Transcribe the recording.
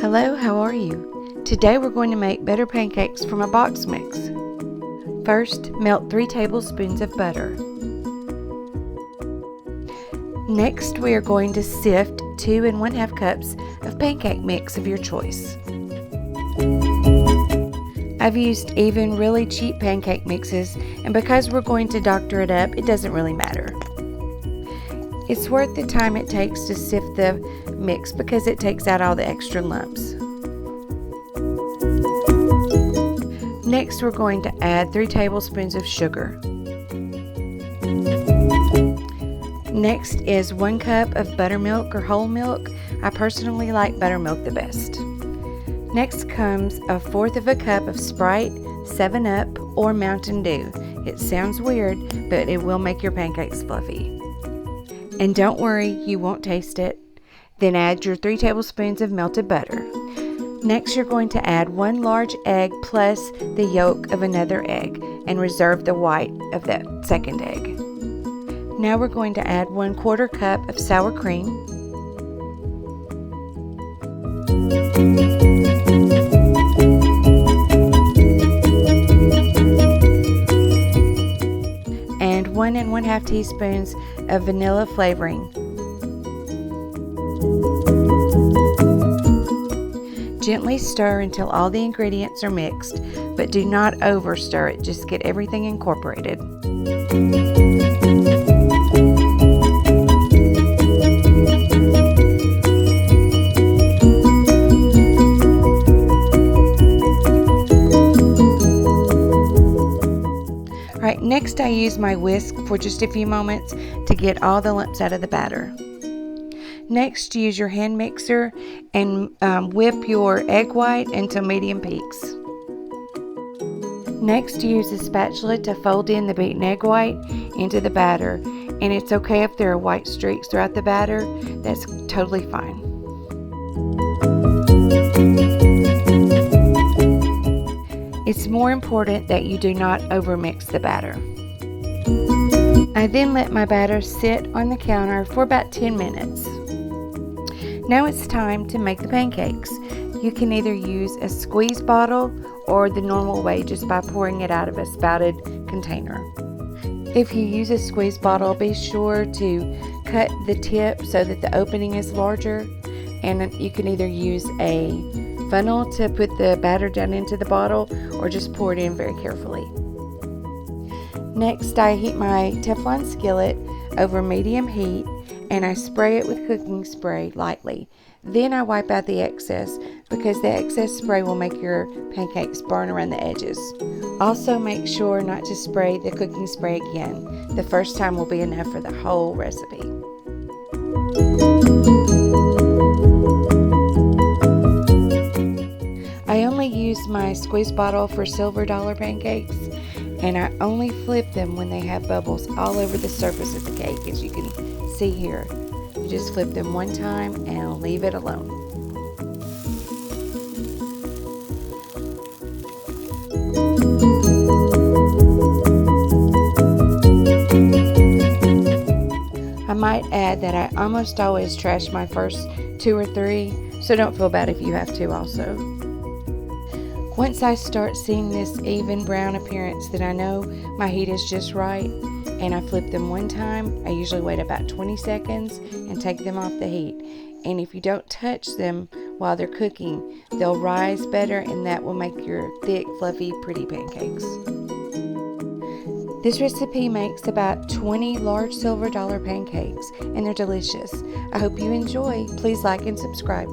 Hello, how are you? Today we're going to make butter pancakes from a box mix. First, melt 3 tablespoons of butter. Next, we are going to sift 2 1/2 cups of pancake mix of your choice. I've used even really cheap pancake mixes, and because we're going to doctor it up, it doesn't really matter. It's worth the time it takes to sift the mix because it takes out all the extra lumps. Next, we're going to add 3 tablespoons of sugar. Next is 1 cup of buttermilk or whole milk. I personally like buttermilk the best. Next comes 1/4 cup of SPRITE, 7-Up, or Mountain Dew. It sounds weird, but it will make your pancakes fluffy. And don't worry, you won't taste it. Then add your 3 tablespoons of melted butter. Next, you're going to add 1 large egg plus the yolk of another egg and reserve the white of that second egg. Now we're going to add 1/4 cup of sour cream. And 1 1/2 teaspoons of vanilla flavoring. Gently stir until all the ingredients are mixed, but do not over stir it, just get everything incorporated. Alright, next I use my whisk for just a few moments to get all the lumps out of the batter. Next, use your hand mixer and whip your egg white into medium peaks. Next, use a spatula to fold in the beaten egg white into the batter, and it's okay if there are white streaks throughout the batter. That's totally fine. It's more important that you do not overmix the batter. I then let my batter sit on the counter for about 10 minutes. Now it's time to make the pancakes. You can either use a squeeze bottle or the normal way, just by pouring it out of a spouted container. If you use a squeeze bottle, be sure to cut the tip so that the opening is larger, and you can either use a funnel to put the batter down into the bottle or just pour it in very carefully. Next, I heat my Teflon skillet over medium heat and I spray it with cooking spray lightly. Then I wipe out the excess because the excess spray will make your pancakes burn around the edges. Also, make sure not to spray the cooking spray again. The first time will be enough for the whole recipe. I only use my squeeze bottle for silver dollar pancakes, and I only flip them when they have bubbles all over the surface of the cake, as you can see here. You just flip them one time and leave it alone. I might add that I almost always trash my first 2 or 3, so don't feel bad if you have to also. Once I start seeing this even brown appearance, then I know my heat is just right, and I flip them one time. I usually wait about 20 seconds and take them off the heat. And if you don't touch them while they're cooking, they'll rise better, and that will make your thick, fluffy, pretty pancakes. This recipe makes about 20 large silver dollar pancakes, and they're delicious. I hope you enjoy. Please like and subscribe.